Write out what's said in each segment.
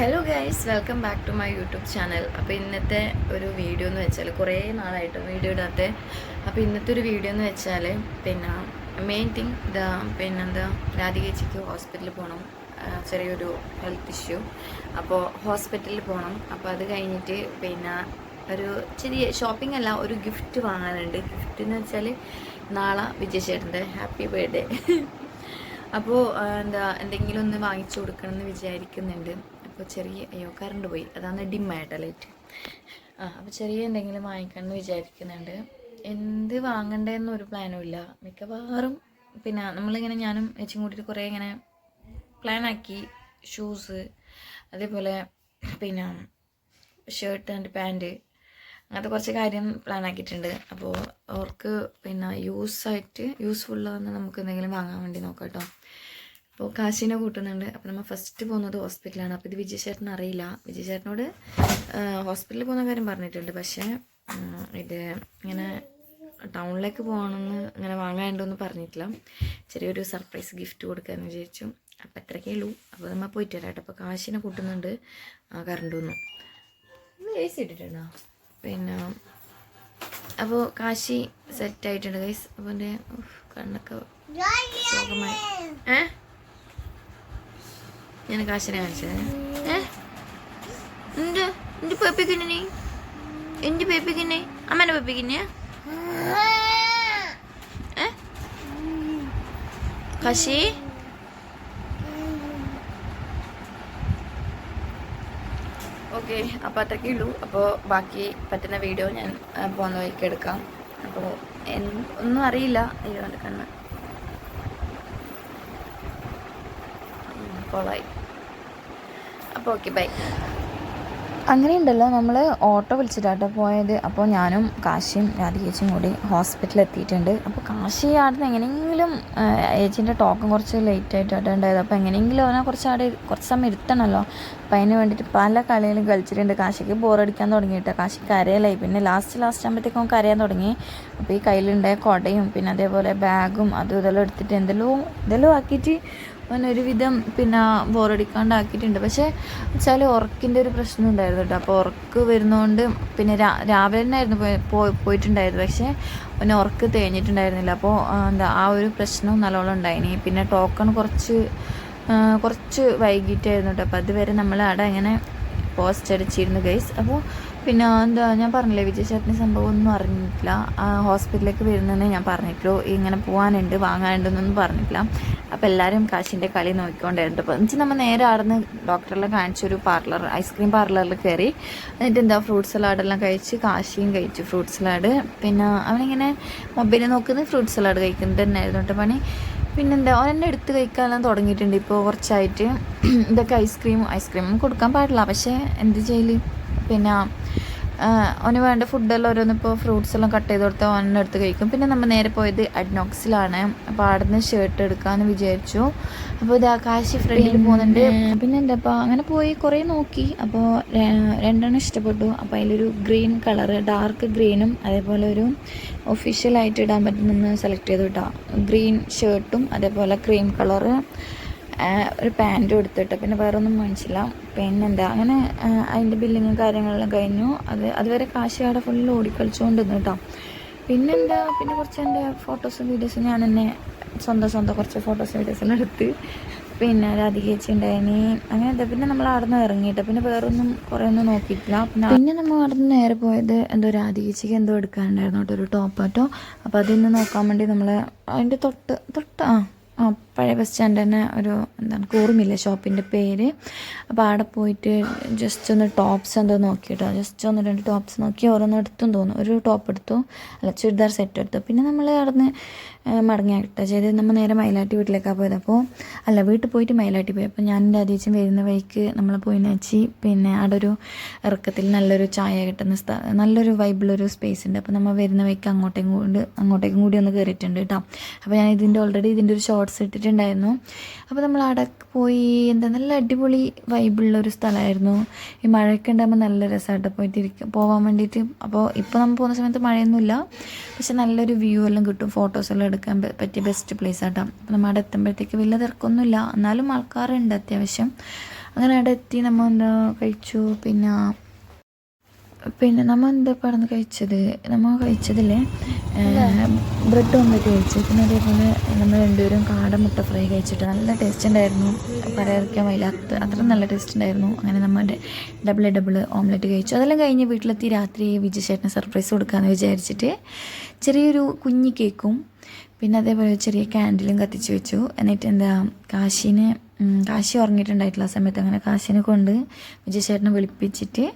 Hello guys, welcome back to my YouTube channel. അപ്പോൾ ഇന്നത്തെ ഒരു വീഡിയോ എന്ന് വെച്ചാൽ കുറേ നാളായിട്ട് വീഡിയോ ഇടാത്തെ. അപ്പോൾ ഇന്നത്തെ ഒരു വീഡിയോ എന്ന് വെച്ചാൽ പിന്നെ മെയിൻ തിങ് പിന്നെന്താ രാധികേച്ചിക്ക് ഹോസ്പിറ്റലിൽ പോകണം, ചെറിയൊരു ഹെൽത്ത് ഇഷ്യൂ. അപ്പോൾ ഹോസ്പിറ്റലിൽ പോകണം. അപ്പോൾ അത് കഴിഞ്ഞിട്ട് പിന്നെ ഒരു ചെറിയ ഷോപ്പിംഗ് അല്ല, ഒരു ഗിഫ്റ്റ് വാങ്ങാനുണ്ട്. ഗിഫ്റ്റ് എന്ന് വെച്ചാൽ നാളെ വിജയചേട്ടൻ്റെ ഹാപ്പി ബർത്ത്ഡേ. അപ്പോൾ എന്തെങ്കിലും ഒന്ന് വാങ്ങിച്ചു കൊടുക്കണം എന്ന് വിചാരിക്കുന്നുണ്ട്. അപ്പോൾ ചെറിയ കറണ്ട് പോയി, അതാണ് ഡിമ്മായിട്ട് ലൈറ്റ്. അപ്പോൾ ചെറിയ എന്തെങ്കിലും വാങ്ങിക്കണം എന്ന് വിചാരിക്കുന്നുണ്ട്. എന്ത് വാങ്ങണ്ടേന്നൊരു പ്ലാനും ഇല്ല. മിക്കവാറും പിന്നെ നമ്മളിങ്ങനെ ഞാനും ഏച്ചും കൂട്ടിയിട്ട് കുറേ ഇങ്ങനെ പ്ലാനാക്കി. ഷൂസ്, അതേപോലെ പിന്നെ ഷർട്ട് ആൻഡ് പാൻറ്റ്, അങ്ങനത്തെ കുറച്ച് കാര്യം പ്ലാൻ ആക്കിയിട്ടുണ്ട്. അപ്പോൾ അവർക്ക് പിന്നെ യൂസ്ഫുള്ളാന്ന് നമുക്ക് എന്തെങ്കിലും വാങ്ങാൻ വേണ്ടി നോക്കാം കേട്ടോ. അപ്പോൾ കാശിനെ കൂട്ടുന്നുണ്ട്. അപ്പോൾ നമ്മൾ ഫസ്റ്റ് പോകുന്നത് ഹോസ്പിറ്റലാണ്. അപ്പോൾ ഇത് വിജയചേട്ടൻ അറിയില്ല. വിജയചേട്ടനോട് ഹോസ്പിറ്റലിൽ പോകുന്ന കാര്യം പറഞ്ഞിട്ടുണ്ട്. പക്ഷേ ഇത് ഇങ്ങനെ ടൗണിലേക്ക് പോകണമെന്ന് ഇങ്ങനെ വാങ്ങാനുണ്ടോയെന്ന് പറഞ്ഞിട്ടില്ല. ചെറിയൊരു സർപ്രൈസ് ഗിഫ്റ്റ് കൊടുക്കാമെന്ന് വിചാരിച്ചു. അപ്പോൾ എത്രയൊക്കെ ഉള്ളൂ. അപ്പോൾ നമ്മൾ പോയിട്ട് വരാം കേട്ടോ. അപ്പോൾ കാശിനെ കൂട്ടുന്നുണ്ട്. കറണ്ട് വന്നു. എ സി ഇട്ടിട്ടുണ്ടോ? പിന്നെ അപ്പോൾ കാശി സെറ്റായിട്ടുണ്ട് ഗൈസ്. അപ്പോൾ എൻ്റെ കണ്ണൊക്കെ ശോകമായി. ഞാൻ കാശിനെ കാണിച്ചത്. എൻ്റെ പേപ്പിക്കുന്നേ, എൻ്റെ പേപ്പിക്കുന്നേ, അമ്മേനെ പേപ്പിക്കുന്നേ. കാശി ഓക്കെ. അപ്പോൾ അത്രയ്ക്കേ ഉള്ളൂ. അപ്പോൾ ബാക്കി പറ്റുന്ന വീഡിയോ ഞാൻ പോകുന്ന വഴിക്ക് എടുക്കാം. അപ്പോൾ ഒന്നും അറിയില്ല. അയ്യോ എൻ്റെ കണ്ണ് കോളായി. അപ്പോൾ ഓക്കെ, ബൈ. അങ്ങനെയുണ്ടല്ലോ, നമ്മൾ ഓട്ടോ വിളിച്ചിട്ടാട്ടോ പോയത്. അപ്പോൾ ഞാനും കാശിയും രാധികേച്ചും കൂടി ഹോസ്പിറ്റലിൽ എത്തിയിട്ടുണ്ട്. അപ്പോൾ കാശി ആടുന്ന് എങ്ങനെയെങ്കിലും ഏച്ചിൻ്റെ ടോക്കൺ കുറച്ച് ലേറ്റായിട്ടാണ് ഉണ്ടായത്. അപ്പോൾ എങ്ങനെയെങ്കിലും അവനെ കുറച്ച് സമയം ഇരുത്തണമല്ലോ. അപ്പോൾ അതിന് വേണ്ടിയിട്ട് പല കളികളും കളിച്ചിട്ടുണ്ട്. കാശിക്ക് ബോറടിക്കാൻ തുടങ്ങിയിട്ട് കാശി കരയലായി. പിന്നെ ലാസ്റ്റ് ആകുമ്പോഴത്തേക്കും അവൻ കരയാൻ തുടങ്ങി. അപ്പോൾ ഈ കയ്യിലുണ്ടായ കുടയും പിന്നെ അതേപോലെ ബാഗും ഇതെല്ലാം എടുത്തിട്ട് എന്തെല്ലോ ആക്കിയിട്ട് അവനൊരുവിധം പിന്നെ ബോറടിക്കാണ്ടാക്കിയിട്ടുണ്ട്. പക്ഷേ വെച്ചാൽ ഉറക്കിൻ്റെ ഒരു പ്രശ്നം ഉണ്ടായിരുന്നു കേട്ടോ. അപ്പോൾ ഉറക്ക് വരുന്നതുകൊണ്ട് പിന്നെ രാവിലെ തന്നെ ആയിരുന്നു പോയിട്ടുണ്ടായിരുന്നു. പക്ഷേ അവന് ഉറക്ക് തേഞ്ഞിട്ടുണ്ടായിരുന്നില്ല. അപ്പോൾ ആ ഒരു പ്രശ്നം നല്ലോണം ഉണ്ടായിനി. പിന്നെ ടോക്കൺ കുറച്ച് വൈകിട്ടായിരുന്നു കേട്ടോ. അപ്പോൾ അതുവരെ നമ്മൾ അവിടെ ഇങ്ങനെ പോസ്റ്റ് അടിച്ചിരുന്നു ഗൈസ്. അപ്പോൾ പിന്നെ ഞാൻ പറഞ്ഞില്ലേ, വിജയചേട്ടന് സംഭവം ഒന്നും അറിഞ്ഞിട്ടില്ല. ഹോസ്പിറ്റലിലേക്ക് വരുന്നതെന്ന് ഞാൻ പറഞ്ഞിട്ടുള്ളൂ. ഇങ്ങനെ പോകാനുണ്ട് വാങ്ങാനുണ്ടെന്നൊന്നും പറഞ്ഞിട്ടില്ല. അപ്പോൾ എല്ലാവരും കാശിൻ്റെ കളി നോക്കിക്കൊണ്ടായിരുന്നു. അപ്പോൾ എന്നിട്ട് നമ്മൾ നേരെ ആടുന്ന് ഡോക്ടറെല്ലാം കാണിച്ചൊരു ഐസ്ക്രീം പാർലറിൽ കയറി. എന്നിട്ട് ഫ്രൂട്ട് സലാഡെല്ലാം കഴിച്ച് കാശിയും കഴിച്ചു ഫ്രൂട്ട് സലാഡ്. പിന്നെ അവനിങ്ങനെ മൊബൈലിൽ നോക്കുന്നത് ഫ്രൂട്ട് സലാഡ് കഴിക്കുന്നത് തന്നെയായിരുന്നു കേട്ടോ പണി. പിന്നെന്താ അവനെന്നെ എടുത്ത് കഴിക്കാനെല്ലാം തുടങ്ങിയിട്ടുണ്ട് ഇപ്പോൾ കുറച്ചായിട്ട്. ഇതൊക്കെ ഐസ്ക്രീം കൊടുക്കാൻ പാടില്ല, പക്ഷേ എന്ത് ചെയ്യല്. പിന്നെ അവന് വേണ്ട ഫുഡെല്ലാം ഓരോന്നിപ്പോൾ ഫ്രൂട്ട്സ് എല്ലാം കട്ട് ചെയ്ത് കൊടുത്താൽ അവനെ എടുത്ത് കഴിക്കും. പിന്നെ നമ്മൾ നേരെ പോയത് അഡ്നോക്സിലാണ്. അപ്പോൾ അവിടുന്ന് ഷർട്ട് എടുക്കാമെന്ന് വിചാരിച്ചു. അപ്പോൾ ഇത് കാശി ഫ്രണ്ടിൽ പോകുന്നുണ്ട്. പിന്നെ എന്താ അങ്ങനെ പോയി കുറേ നോക്കി. അപ്പോൾ രണ്ടെണ്ണം ഇഷ്ടപ്പെട്ടു. അപ്പോൾ അതിലൊരു ഗ്രീൻ കളറ്, ഡാർക്ക് ഗ്രീനും അതേപോലെ ഒരു ഒഫീഷ്യലായിട്ട് ഇടാൻ പറ്റുന്ന സെലക്ട് ചെയ്തു കേട്ടോ. ഗ്രീൻ ഷർട്ടും അതേപോലെ ക്രീം കളറ് ഒരു പാൻറ്റും എടുത്തിട്ട് പിന്നെ വേറെ ഒന്നും മേടിച്ചില്ല. പിന്നെന്താ അങ്ങനെ അതിൻ്റെ ബില്ലിങ്ങും കാര്യങ്ങളെല്ലാം കഴിഞ്ഞു. അതുവരെ കാശി അവിടെ ഫുള്ള് ഓടിക്കളിച്ചുകൊണ്ടിരുന്നു കേട്ടോ. പിന്നെ കുറച്ച് എൻ്റെ ഫോട്ടോസും വീഡിയോസും ഞാൻ തന്നെ സ്വന്തം കുറച്ച് ഫോട്ടോസും വീഡിയോസെല്ലാം എടുത്ത്. പിന്നെ രാധികേച്ചി ഉണ്ടായിനി. അങ്ങനെ പിന്നെ നമ്മൾ അവിടെ നിന്ന് ഇറങ്ങിയിട്ട് പിന്നെ വേറൊന്നും കുറേ ഒന്നും നോക്കിയിട്ടില്ല. പിന്നെ നമ്മൾ അവിടെ നിന്ന് നേരെ പോയത് രാധികേച്ചിക്ക് എടുക്കാനുണ്ടായിരുന്നു കേട്ടോ, ഒരു ടോപ്പാട്ടോ. അപ്പോൾ അതിന്ന് നോക്കാൻ വേണ്ടി നമ്മൾ അതിൻ്റെ തൊട്ട് പഴയ ബസ് സ്റ്റാൻഡ് തന്നെ ഓർമ്മയില്ല ഷോപ്പിൻ്റെ പേര്. അപ്പോൾ അവിടെ പോയിട്ട് ജസ്റ്റ് ഒന്ന് ടോപ്സ് നോക്കിയിട്ടോ. ജസ്റ്റ് 1-2 ടോപ്സ് നോക്കി ഓരോന്ന് എടുത്തും തോന്നും. ഒരു ടോപ്പ് എടുത്തു, ചുരിദാർ സെറ്റ് എടുത്തു. പിന്നെ നമ്മൾ അവിടെ നിന്ന് മടങ്ങിയാട്ടോ ചെയ്ത് നമ്മൾ നേരെ മയിലാട്ടി വീട്ടിലേക്കാണ് പോയത്. വീട്ടിൽ പോയിട്ട് മയിലാട്ടി പോയി. അപ്പോൾ ഞാൻ രാധികേച്ചി വരുന്ന വഴിക്ക് നമ്മൾ പോയി വെച്ച് പിന്നെ അവിടെ ഒരു ഇറക്കത്തിൽ നല്ലൊരു ചായ കിട്ടുന്ന നല്ലൊരു വൈബിളൊരു സ്പേസ് ഉണ്ട്. അപ്പോൾ നമ്മൾ വരുന്ന വഴിക്ക് അങ്ങോട്ടേക്കും കൂടി ഒന്ന് കയറിയിട്ടുണ്ട് കേട്ടോ. അപ്പോൾ ഞാൻ ഓൾറെഡി ഇതിൻ്റെ ഒരു ഷോർട്സ് ഇട്ടിട്ടുണ്ടായിരുന്നു. അപ്പോൾ നമ്മൾ അവിടെ പോയി നല്ല അടിപൊളി വൈബുള്ളൊരു സ്ഥലമായിരുന്നു. ഈ മഴയൊക്കെ ഉണ്ടാകുമ്പോൾ നല്ല രസമായിട്ട് പോകാൻ വേണ്ടിയിട്ട്. അപ്പോൾ ഇപ്പോൾ നമ്മൾ പോകുന്ന സമയത്ത് മഴയൊന്നുമില്ല, പക്ഷെ നല്ലൊരു വ്യൂ എല്ലാം കിട്ടും. ഫോട്ടോസെല്ലാം എടുക്കാൻ പറ്റിയ ബെസ്റ്റ് പ്ലേസ് ആട്ടോ. അപ്പോൾ നമ്മൾ അവിടെ എത്തുമ്പോഴത്തേക്ക് വലിയ തിരക്കൊന്നുമില്ല, എന്നാലും ആൾക്കാരുണ്ട് അത്യാവശ്യം. അങ്ങനെ അവിടെ എത്തി നമ്മൾ എന്താ കഴിച്ചു. പിന്നെ നമ്മൾ എന്താ പറഞ്ഞ് നമ്മൾ കഴിച്ചതില്ലേ ബ്രെഡ് ഓംലെറ്റ് കഴിച്ചു. പിന്നെ അതേപോലെ നമ്മൾ രണ്ടുപേരും കാട മുട്ട ഫ്രൈ കഴിച്ചിട്ട് നല്ല ടേസ്റ്റ് ഉണ്ടായിരുന്നു. പറയാതിരിക്കാൻ വയ്യ, അത്ര നല്ല ടേസ്റ്റ് ഉണ്ടായിരുന്നു. അങ്ങനെ നമ്മുടെ ഡബിൾ ഓംലെറ്റ് കഴിച്ചു. അതെല്ലാം കഴിഞ്ഞ് വീട്ടിലെത്തി രാത്രി വിജയ് ചേട്ടന് സർപ്രൈസ് കൊടുക്കാമെന്ന് വിചാരിച്ചിട്ട് ചെറിയൊരു കുഞ്ഞി കേക്കും പിന്നെ അതേപോലെ ചെറിയ ക്യാൻഡിലും കത്തിച്ച് വെച്ചു. എന്നിട്ട് എന്താ കാശി ഉറങ്ങിയിട്ടുണ്ടായിട്ടില്ല ആ സമയത്ത്. അങ്ങനെ കാശിനെ കൊണ്ട് വിജയ് ചേട്ടനെ വിളിപ്പിച്ചിട്ട്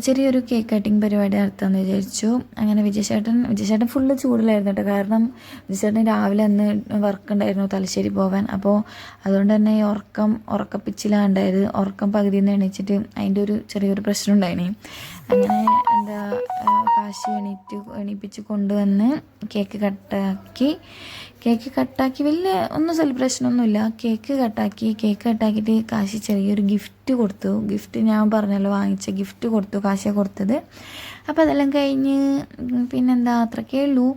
ചെറിയൊരു കേക്ക് കട്ടിങ് പരിപാടി നടത്താമെന്ന് വിചാരിച്ചു. അങ്ങനെ വിജയ് ചേട്ടൻ ഫുള്ള് ചൂടിലായിരുന്നു കേട്ടോ. കാരണം വിജയ് ചേട്ടൻ രാവിലെ അന്ന് വർക്ക് ഉണ്ടായിരുന്നു തലശ്ശേരി പോകാൻ. അപ്പോൾ അതുകൊണ്ട് തന്നെ ഈ ഉറക്കപ്പിച്ചിലാണ്ടായത്. ഉറക്കം പകുതിയിൽ നിന്ന് എണീച്ചിട്ട് അതിൻ്റെ ഒരു ചെറിയൊരു പ്രശ്നം ഉണ്ടായിന്. അങ്ങനെ എന്താ കാശി എണീപ്പിച്ച് കൊണ്ടുവന്ന് കേക്ക് കട്ടാക്കി വലിയ ഒന്നും സെലിബ്രേഷനൊന്നുമില്ല. കേക്ക് കട്ടാക്കിയിട്ട് കാശി ചെറിയൊരു ഗിഫ്റ്റ് കൊടുത്തു. ഗിഫ്റ്റ് ഞാൻ പറഞ്ഞല്ലോ, വാങ്ങിച്ച ഗിഫ്റ്റ് കൊടുത്തു, കാശിയാണ് കൊടുത്തത്. അപ്പോൾ അതെല്ലാം കഴിഞ്ഞ് പിന്നെന്താ അത്രക്കേ ഉള്ളൂ.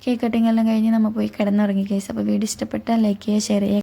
കേക്ക് കട്ടിങ് എല്ലാം കഴിഞ്ഞ് നമ്മൾ പോയി കിടന്നുറങ്ങി കേസ്. അപ്പോൾ വീഡിയോ ഇഷ്ടപ്പെട്ടാൽ ലൈക്ക് ചെയ്യുക, ഷെയർ ചെയ്യുക.